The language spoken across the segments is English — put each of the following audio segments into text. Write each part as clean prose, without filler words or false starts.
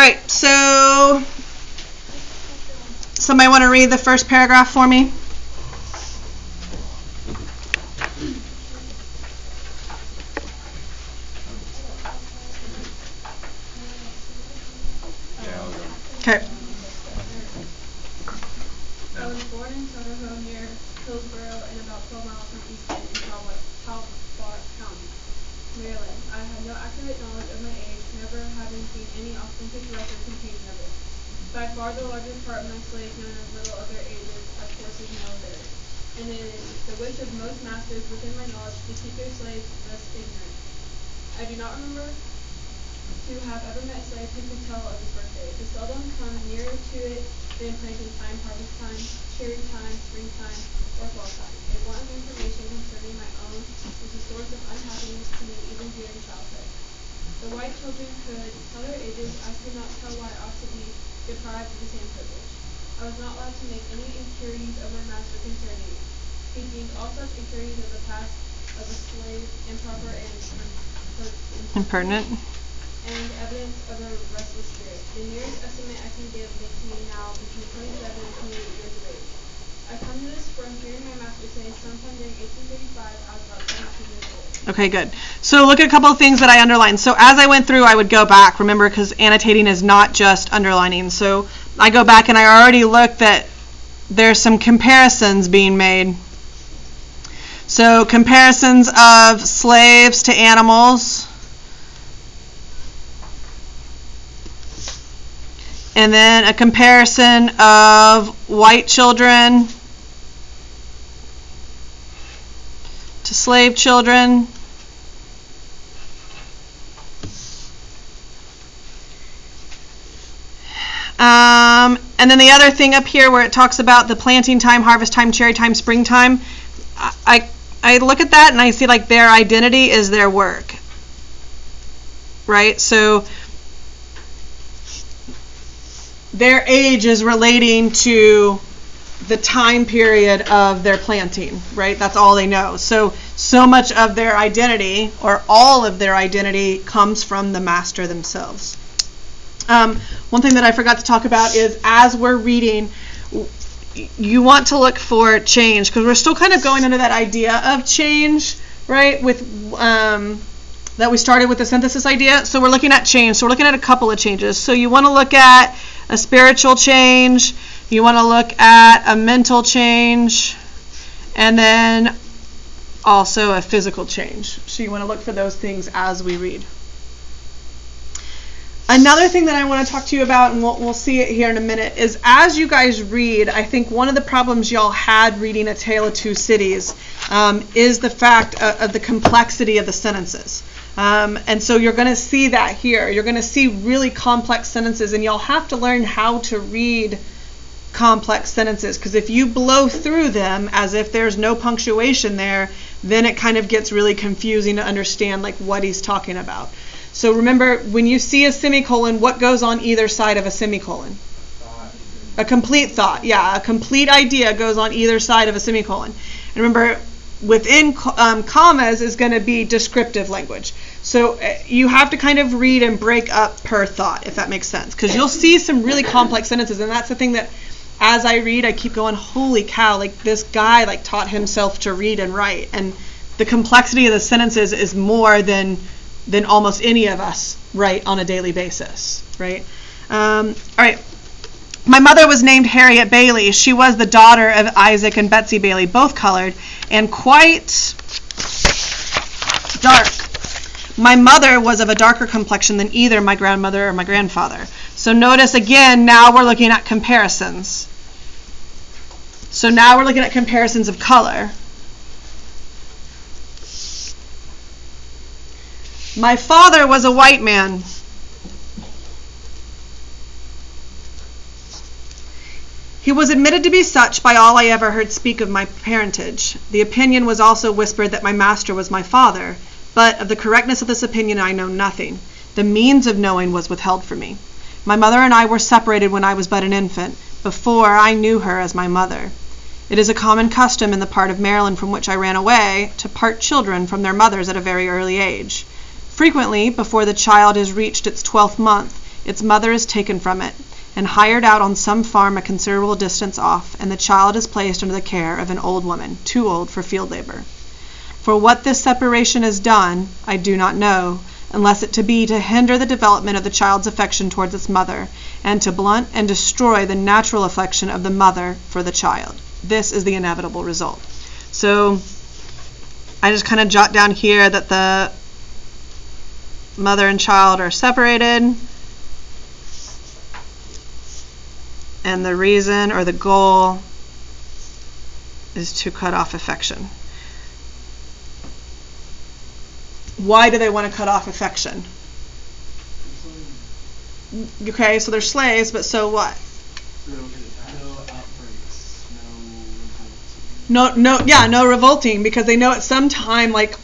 right, so somebody want to read the first paragraph for me? Okay. I was born in Soho near Hillsborough and about 12 miles from Easton in Talbot County, Maryland. I had no accurate knowledge of my age, never having seen any authentic record containing of it. By far the largest part of my slaves know little of their ages, of course is no theirs. And it is the wish of most masters within my knowledge to keep their slaves thus ignorant. I do not remember to have ever met a slave who could tell of his birthday. To seldom come nearer to it than planting time, harvest time, cherry time, springtime, or fall time. A want of information concerning my own was a source of unhappiness to me even during childhood. The white children could tell their ages. I could not tell why I ought to be deprived of the same privilege. I was not allowed to make any inquiries of my master concerning me. He deemed all such inquiries of the past of a slave improper and impertinent, and evidence of a restless spirit. The nearest estimate I can give makes me now between 27 and 28 years of age. I come to this from hearing my master say sometime during 1835 I was about 17 years old. Okay, good. So look at a couple of things that I underlined. So as I went through, I would go back, remember, because annotating is not just underlining. So I go back and I already looked that there's some comparisons being made. So comparisons of slaves to animals. And then a comparison of white children to slave children. And then the other thing up here where it talks about the planting time, harvest time, cherry time, springtime, I look at that and I see like their identity is their work, right? So their age is relating to the time period of their planting, right? That's all they know. So much of their identity, or all of their identity, comes from the master themselves. One thing that I forgot to talk about is as we're reading, you want to look for change, because we're still kind of going into that idea of change, right? With that we started with the synthesis idea. So we're looking at change. So we're looking at a couple of changes. So you want to look at a spiritual change, you want to look at a mental change, and then also a physical change. So you want to look for those things as we read. Another thing that I want to talk to you about, and we'll see it here in a minute, is as you guys read, I think one of the problems y'all had reading A Tale of Two Cities is the fact of the complexity of the sentences. And so you're going to see that here. You're going to see really complex sentences, and you'll have to learn how to read complex sentences, because if you blow through them as if there's no punctuation there, then it kind of gets really confusing to understand like what he's talking about. So remember, when you see a semicolon, what goes on either side of a semicolon? A complete thought. Yeah, a complete idea goes on either side of a semicolon. And remember, within commas is going to be descriptive language. So you have to kind of read and break up per thought, if that makes sense. Because you'll see some really complex sentences, and that's the thing that as I read, I keep going, holy cow, like this guy like taught himself to read and write. And the complexity of the sentences is more than almost any of us write on a daily basis, right? All right. My mother was named Harriet Bailey. She was the daughter of Isaac and Betsy Bailey, both colored, and quite dark. My mother was of a darker complexion than either my grandmother or my grandfather. So notice again, now we're looking at comparisons. So now we're looking at comparisons of color. My father was a white man. He was admitted to be such by all I ever heard speak of my parentage. The opinion was also whispered that my master was my father, but of the correctness of this opinion I know nothing. The means of knowing was withheld from me. My mother and I were separated when I was but an infant, before I knew her as my mother. It is a common custom in the part of Maryland from which I ran away to part children from their mothers at a very early age. Frequently, before the child has reached its 12th month, Its mother is taken from it and hired out on some farm a considerable distance off, and the child is placed under the care of an old woman, too old for field labor. For what this separation is done, I do not know, unless it be to hinder the development of the child's affection towards its mother, and to blunt and destroy the natural affection of the mother for the child. This is the inevitable result. So I just kind of jot down here that the mother and child are separated, and the reason or the goal is to cut off affection. Why do they want to cut off affection? Okay, so they're slaves, but so what? No revolting, because they know at some time, like,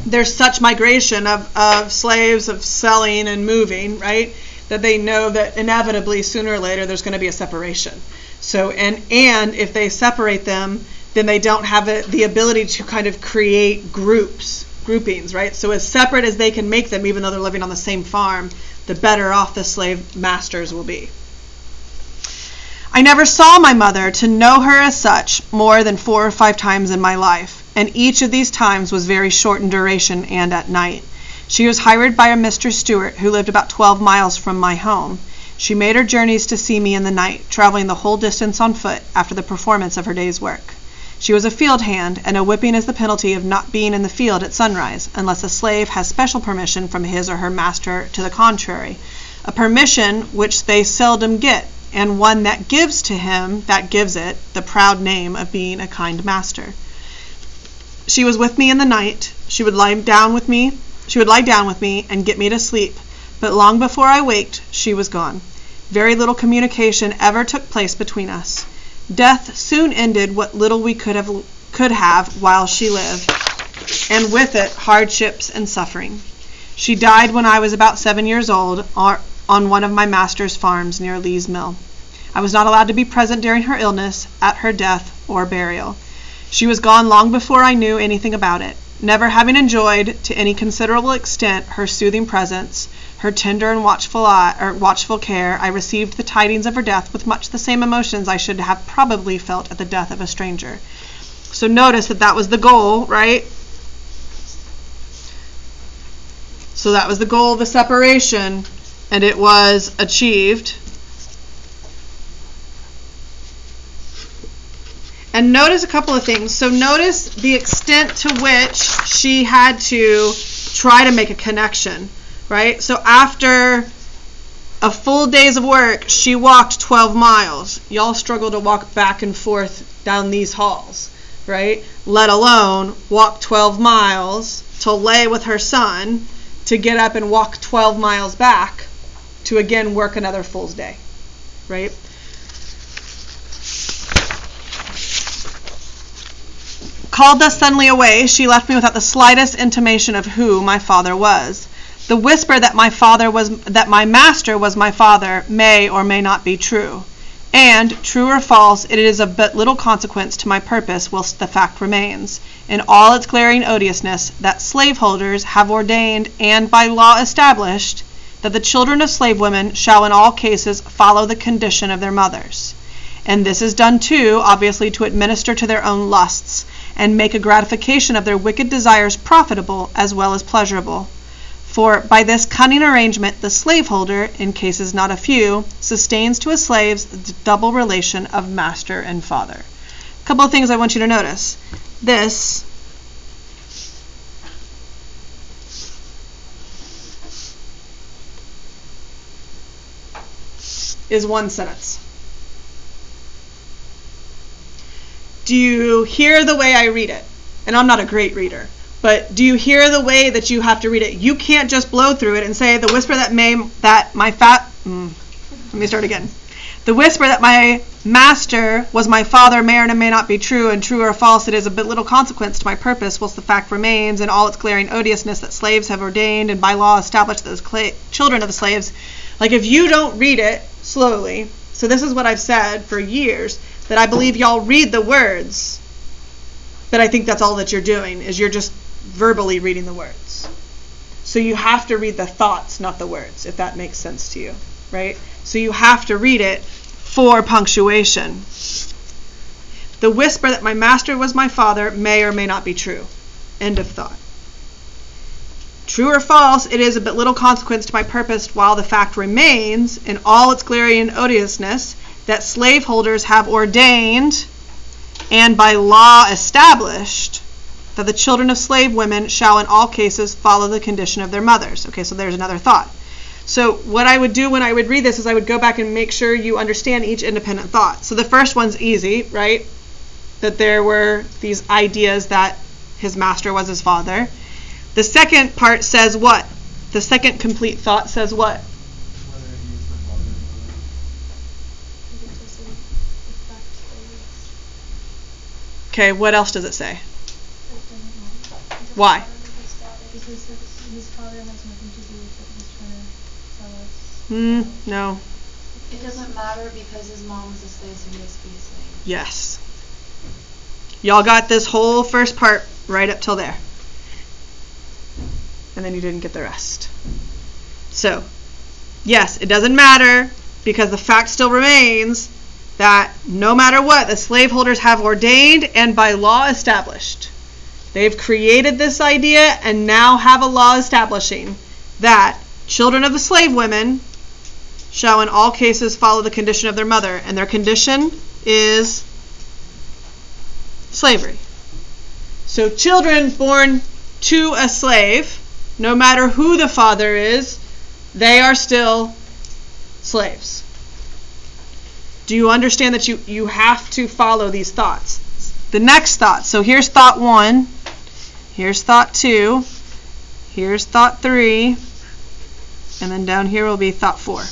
there's such migration of slaves, of selling and moving, right, that they know that inevitably sooner or later there's going to be a separation. So and if they separate them, then they don't have the ability to kind of create groupings, right? So as separate as they can make them, even though they're living on the same farm, the better off the slave masters will be. I never saw my mother, to know her as such, more than 4 or 5 times in my life, and each of these times was very short in duration and at night. She was hired by a Mr. Stewart, who lived about 12 miles from my home. She made her journeys to see me in the night, traveling the whole distance on foot after the performance of her day's work. She was a field hand, and a whipping is the penalty of not being in the field at sunrise, unless a slave has special permission from his or her master to the contrary, a permission which they seldom get, and one that gives to him that gives it the proud name of being a kind master. She was with me in the night. She would lie down with me and get me to sleep, but long before I waked, she was gone. Very little communication ever took place between us. Death soon ended what little we could have while she lived, and with it hardships and suffering. She died when I was about 7 years old on one of my master's farms near Lee's Mill. I was not allowed to be present during her illness, at her death, or burial. She was gone long before I knew anything about it. Never having enjoyed to any considerable extent her soothing presence, her tender and watchful care, I received the tidings of her death with much the same emotions I should have probably felt at the death of a stranger. So notice that was the goal, right? So that was the goal of the separation, and it was achieved. And notice a couple of things. So notice the extent to which she had to try to make a connection, right? So after a full day's of work, she walked 12 miles. Y'all struggle to walk back and forth down these halls, right? Let alone walk 12 miles to lay with her son, to get up and walk 12 miles back to again work another full day, right? Called thus suddenly away, she left me without the slightest intimation of who my father was. The whisper that my master was my father may or may not be true, and, true or false, it is of but little consequence to my purpose whilst the fact remains, in all its glaring odiousness, that slaveholders have ordained and by law established that the children of slave women shall in all cases follow the condition of their mothers. And this is done too, obviously, to administer to their own lusts, and make a gratification of their wicked desires profitable as well as pleasurable. For by this cunning arrangement, the slaveholder, in cases not a few, sustains to his slaves the double relation of master and father. A couple of things I want you to notice. This is one sentence. Do you hear the way I read it? And I'm not a great reader, but do you hear the way that you have to read it? You can't just blow through it and say, the whisper that The whisper that my master was my father may or may not be true, and true or false it is of but little consequence to my purpose, whilst the fact remains in all its glaring odiousness that slaves have ordained and by law established that the children of the slaves. Like, if you don't read it slowly, so this is what I've said for years, that I believe y'all read the words, but I think that's all that you're doing, is you're just verbally reading the words. So you have to read the thoughts, not the words, if that makes sense to you. right? So you have to read it for punctuation. The whisper that my master was my father may or may not be true. End of thought. True or false, it is of but little consequence to my purpose, while the fact remains in all its glory and odiousness that slaveholders have ordained and by law established that the children of slave women shall in all cases follow the condition of their mothers. Okay, so there's another thought. So what I would do when I would read this is I would go back and make sure you understand each independent thought. So the first one's easy, right? That there were these ideas that his master was his father. The second part says what? The second complete thought says what? Okay, what else does it say? Why? Because his father has nothing to do with what he's trying to tell us. No. It doesn't matter because his mom was a slave, so he has to be a slave. Yes. Y'all got this whole first part right up till there. And then you didn't get the rest. So, yes, it doesn't matter because the fact still remains that no matter what, the slaveholders have ordained and by law established. They've created this idea and now have a law establishing that children of the slave women shall in all cases follow the condition of their mother. And their condition is slavery. So children born to a slave, no matter who the father is, they are still slaves. Do you understand that you have to follow these thoughts? The next thought. So here's thought 1. Here's thought 2. Here's thought 3. And then down here will be thought 4.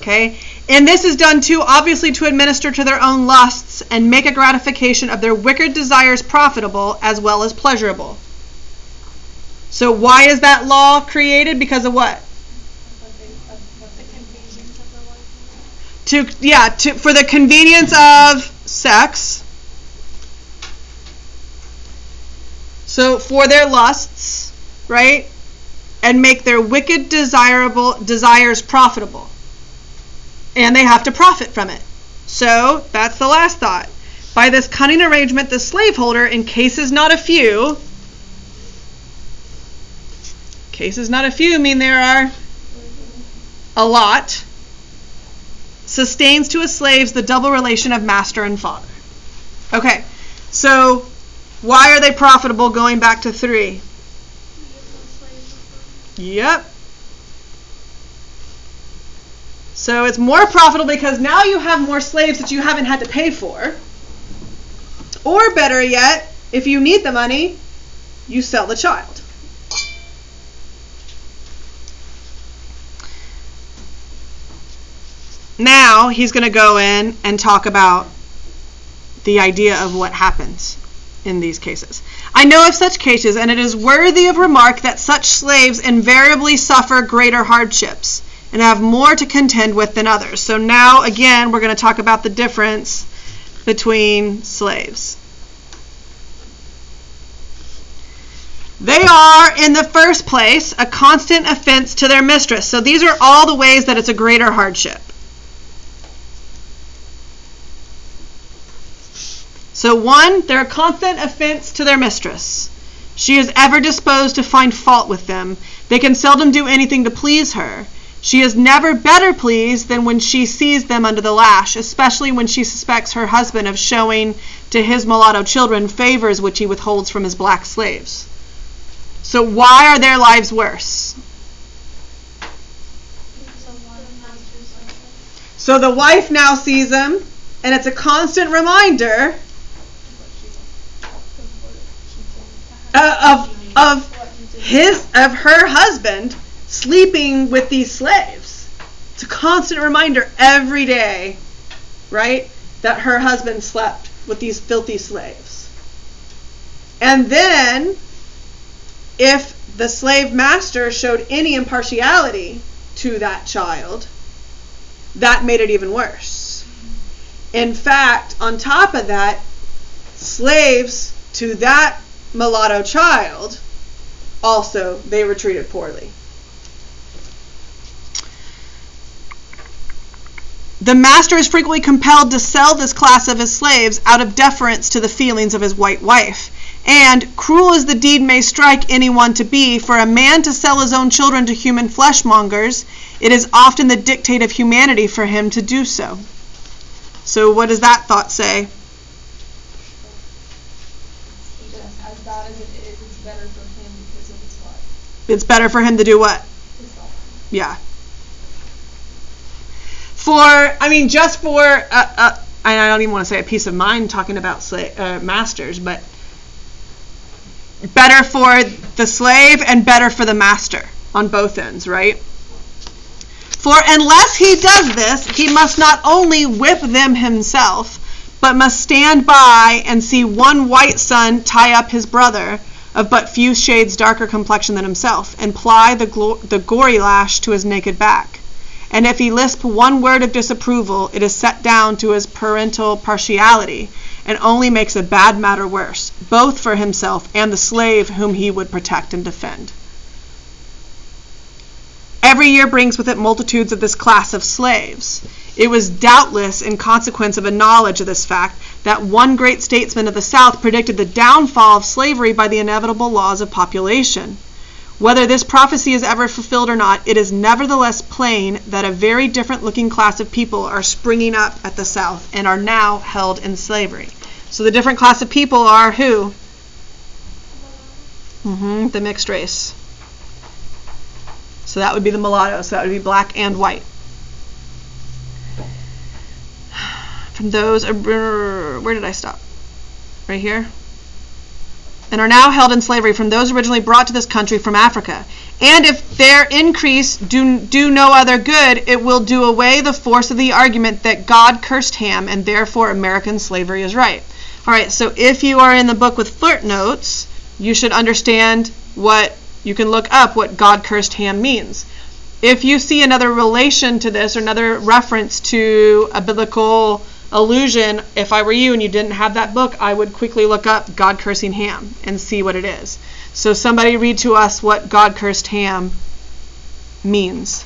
Okay? And this is done too, obviously, to administer to their own lusts and make a gratification of their wicked desires profitable as well as pleasurable. So why is that law created? Because of what? For the convenience of sex. So for their lusts, right? And make their wicked desires profitable. And they have to profit from it. So that's the last thought. By this cunning arrangement, the slaveholder, in cases not a few mean there are a lot, sustains to his slaves the double relation of master and father. Okay, so why are they profitable going back to 3? Yep. So it's more profitable because now you have more slaves that you haven't had to pay for. Or better yet, if you need the money, you sell the child. Now he's going to go in and talk about the idea of what happens in these cases. I know of such cases, and it is worthy of remark that such slaves invariably suffer greater hardships and have more to contend with than others. So now, again, we're going to talk about the difference between slaves. They are, in the first place, a constant offense to their mistress. So these are all the ways that it's a greater hardship. So 1, they're a constant offense to their mistress. She is ever disposed to find fault with them. They can seldom do anything to please her. She is never better pleased than when she sees them under the lash, especially when she suspects her husband of showing to his mulatto children favors which he withholds from his black slaves. So why are their lives worse? So the wife now sees them, and it's a constant reminder of her husband sleeping with these slaves. It's a constant reminder every day, right, that her husband slept with these filthy slaves. And then, if the slave master showed any impartiality to that child, that made it even worse. In fact, on top of that, slaves to that mulatto child, also, they were treated poorly. The master is frequently compelled to sell this class of his slaves out of deference to the feelings of his white wife. And, cruel as the deed may strike anyone to be, for a man to sell his own children to human fleshmongers, it is often the dictate of humanity for him to do so. So what does that thought say? As bad as it is, it's better for him because of his life. It's better for him to do what? His life. Yeah. Just for, I don't even want to say a peace of mind talking about masters, but better for the slave and better for the master on both ends, right? For unless he does this, he must not only whip them himself, but must stand by and see one white son tie up his brother of but few shades darker complexion than himself, and ply the gory lash to his naked back. And if he lisp one word of disapproval, it is set down to his parental partiality, and only makes a bad matter worse, both for himself and the slave whom he would protect and defend. Every year brings with it multitudes of this class of slaves. It was doubtless in consequence of a knowledge of this fact that one great statesman of the South predicted the downfall of slavery by the inevitable laws of population. Whether this prophecy is ever fulfilled or not, it is nevertheless plain that a very different looking class of people are springing up at the South and are now held in slavery. So the different class of people are who? The mixed race. So that would be the mulatto. So that would be black and white. From those, where did I stop? Right here? And are now held in slavery from those originally brought to this country from Africa. And if their increase do no other good, it will do away the force of the argument that God cursed Ham, and therefore American slavery is right. All right, so if you are in the book with footnotes, you should understand you can look up what God cursed Ham means. If you see another relation to this or another reference to a biblical allusion, if I were you and you didn't have that book, I would quickly look up God cursing Ham and see what it is. So somebody read to us what God cursed Ham means.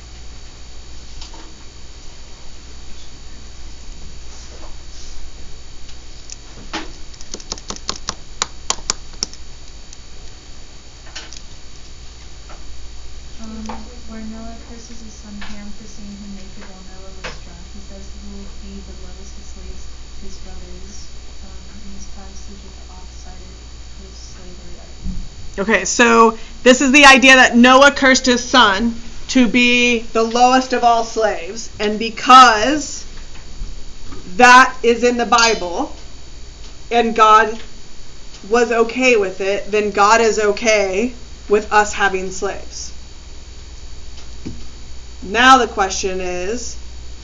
Where Noah curses his son Ham for seeing him naked while Noah was drunk, he says he will be the lowest of slaves to his brothers. In this passage of the off-sided post-slavery argument. Okay, so this is the idea that Noah cursed his son to be the lowest of all slaves, and because that is in the Bible and God was okay with it, then God is okay with us having slaves. Now the question is,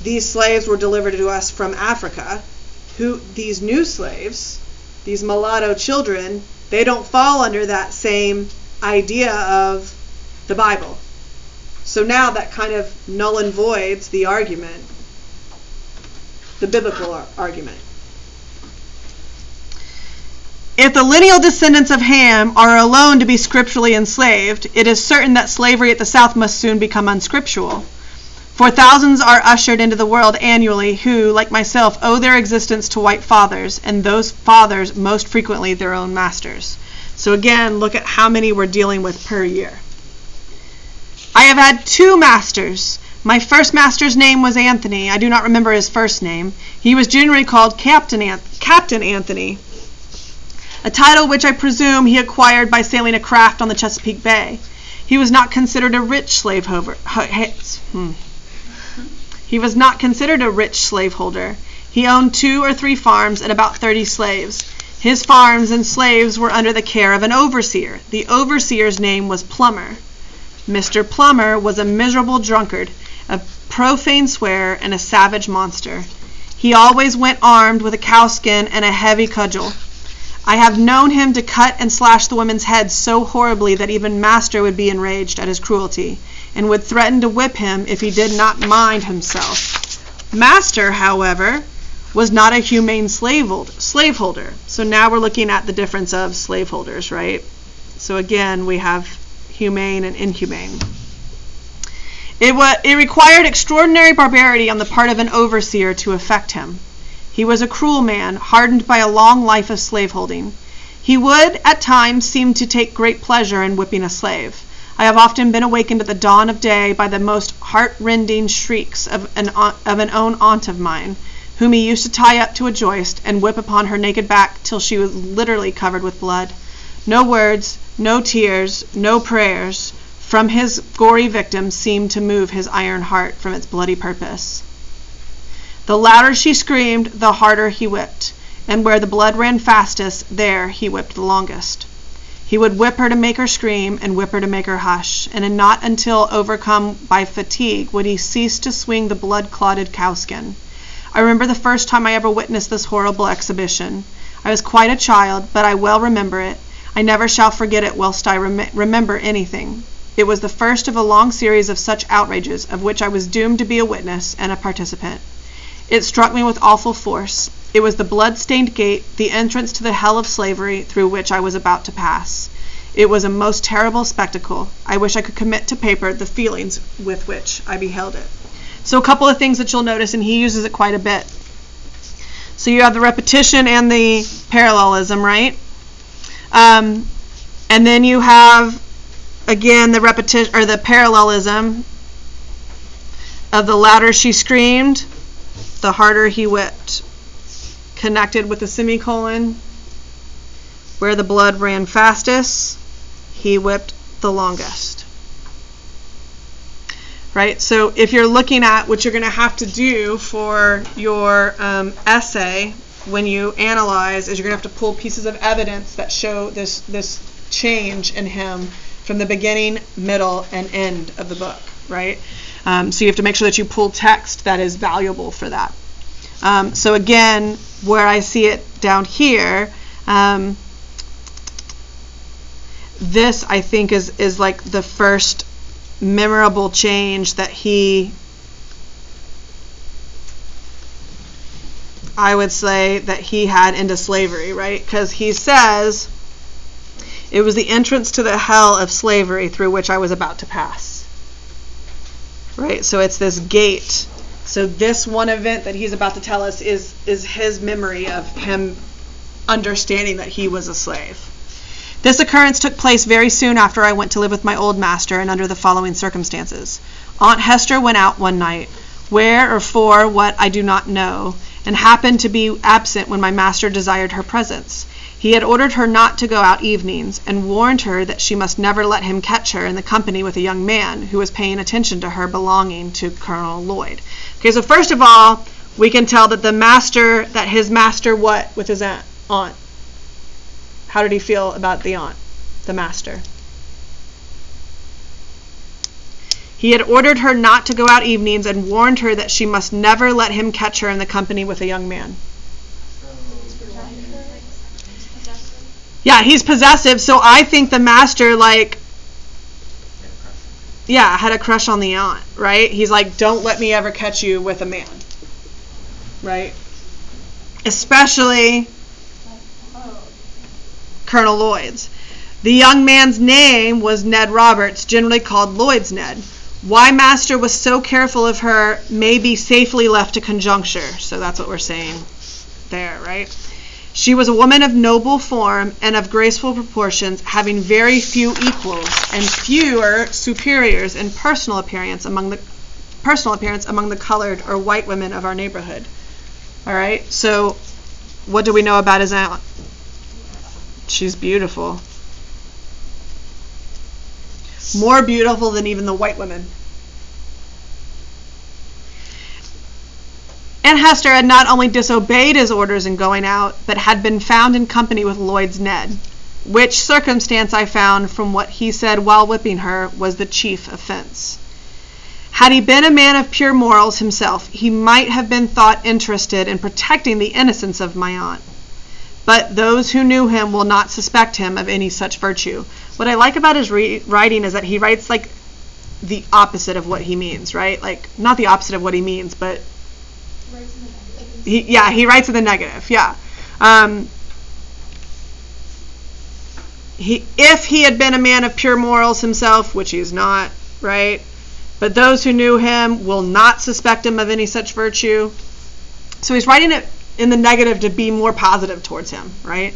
these slaves were delivered to us from Africa. These new slaves, these mulatto children, they don't fall under that same idea of the Bible. So now that kind of null and voids the argument, the biblical argument. If the lineal descendants of Ham are alone to be scripturally enslaved, it is certain that slavery at the South must soon become unscriptural. For thousands are ushered into the world annually who, like myself, owe their existence to white fathers, and those fathers most frequently their own masters. So again, look at how many we're dealing with per year. I have had 2 masters. My first master's name was Anthony. I do not remember his first name. He was generally called Captain Anthony, a title which I presume he acquired by sailing a craft on the Chesapeake Bay. He was not considered a rich slaveholder. He was not considered a rich slaveholder. He owned 2 or 3 farms and about 30 slaves. His farms and slaves were under the care of an overseer. The overseer's name was Plummer. Mr. Plummer was a miserable drunkard, a profane swearer, and a savage monster. He always went armed with a cowskin and a heavy cudgel. I have known him to cut and slash the women's heads so horribly that even master would be enraged at his cruelty, and would threaten to whip him if he did not mind himself. Master, however, was not a humane slaveholder. So now we're looking at the difference of slaveholders, right? So again, we have humane and inhumane. It required extraordinary barbarity on the part of an overseer to affect him. He was a cruel man, hardened by a long life of slaveholding. He would, at times, seem to take great pleasure in whipping a slave. I have often been awakened at the dawn of day by the most heart-rending shrieks of an own aunt of mine, whom he used to tie up to a joist and whip upon her naked back till she was literally covered with blood. No words, no tears, no prayers from his gory victim seemed to move his iron heart from its bloody purpose. The louder she screamed, the harder he whipped, and where the blood ran fastest, there he whipped the longest. He would whip her to make her scream and whip her to make her hush, and not until overcome by fatigue would he cease to swing the blood-clotted cowskin. I remember the first time I ever witnessed this horrible exhibition. I was quite a child, but I well remember it. I never shall forget it whilst I remember anything. It was the first of a long series of such outrages of which I was doomed to be a witness and a participant. It struck me with awful force. It was the blood-stained gate, the entrance to the hell of slavery through which I was about to pass. It was a most terrible spectacle. I wish I could commit to paper the feelings with which I beheld it. So a couple of things that you'll notice, and he uses it quite a bit. So you have the repetition and the parallelism, right? And then you have, again, the repetition or the parallelism of the louder she screamed, the harder he whipped. Connected with the semicolon, where the blood ran fastest, he whipped the longest. Right? So if you're looking at what you're going to have to do for your essay when you analyze, is you're going to have to pull pieces of evidence that show this change in him from the beginning, middle, and end of the book. Right? So you have to make sure that you pull text that is valuable for that. So again, where I see it down here, this I think is like the first memorable change that I would say that he had into slavery, right? Because he says, it was the entrance to the hell of slavery through which I was about to pass. Right? So it's this gate. So this one event that he's about to tell us is his memory of him understanding that he was a slave. This occurrence took place very soon after I went to live with my old master, and under the following circumstances. Aunt Hester went out one night, where or for what I do not know, and happened to be absent when my master desired her presence. He had ordered her not to go out evenings, and warned her that she must never let him catch her in the company with a young man who was paying attention to her belonging to Colonel Lloyd. Okay, so first of all, we can tell that his master what with his aunt? How did he feel about the aunt, the master? He had ordered her not to go out evenings and warned her that she must never let him catch her in the company with a young man. Yeah, he's possessive, so I think the master, had a crush on the aunt, right? He's like, don't let me ever catch you with a man, right? Especially Colonel Lloyd's. The young man's name was Ned Roberts, generally called Lloyd's Ned. Why master was so careful of her may be safely left to conjecture. So that's what we're saying there, right? She was a woman of noble form and of graceful proportions, having very few equals and fewer superiors in personal appearance among the colored or white women of our neighborhood. All right. So, what do we know about his aunt? She's beautiful. More beautiful than even the white women. Aunt Hester had not only disobeyed his orders in going out, but had been found in company with Lloyd's Ned, which circumstance I found from what he said while whipping her was the chief offense. Had he been a man of pure morals himself, he might have been thought interested in protecting the innocence of my aunt. But those who knew him will not suspect him of any such virtue. What I like about his writing is that he writes like the opposite of what he means, right? Like, not the opposite of what he means, but he writes in the negative, yeah. If he had been a man of pure morals himself, which he's not, right? but those who knew him will not suspect him of any such virtue. So he's writing it in the negative to be more positive towards him, right?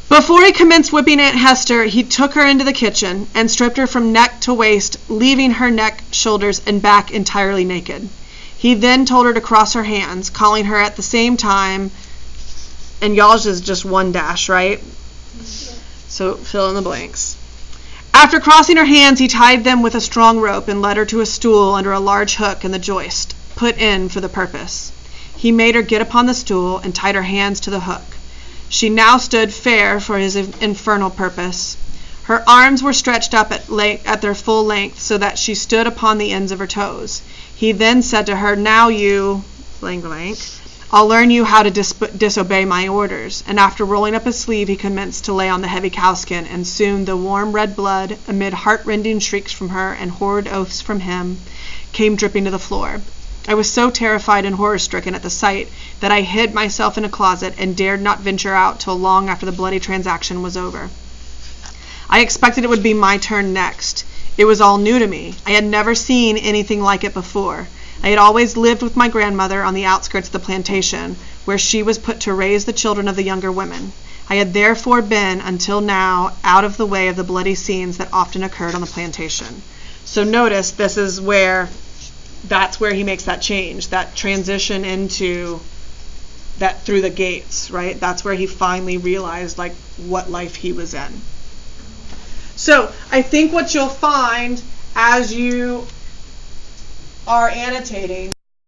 Before he commenced whipping Aunt Hester, he took her into the kitchen and stripped her from neck to waist, leaving her neck, shoulders, and back entirely naked. He then told her to cross her hands, calling her at the same time, and y'all's is just one dash, right? So fill in the blanks. After crossing her hands, he tied them with a strong rope and led her to a stool under a large hook in the joist, put in for the purpose. He made her get upon the stool and tied her hands to the hook. She now stood fair for his infernal purpose. Her arms were stretched up at their full length so that she stood upon the ends of her toes. He then said to her, "Now you, blank blank, I'll learn you how to disobey my orders." And after rolling up his sleeve, he commenced to lay on the heavy cowskin, and soon the warm red blood, amid heart-rending shrieks from her and horrid oaths from him, came dripping to the floor. I was so terrified and horror-stricken at the sight that I hid myself in a closet and dared not venture out till long after the bloody transaction was over. I expected it would be my turn next. It was all new to me. I had never seen anything like it before. I had always lived with my grandmother on the outskirts of the plantation, where she was put to raise the children of the younger women. I had therefore been, until now, out of the way of the bloody scenes that often occurred on the plantation. So notice this is that's where he makes that change, that transition into that through the gates, right? That's where he finally realized like what life he was in. So I think what you'll find as you are annotating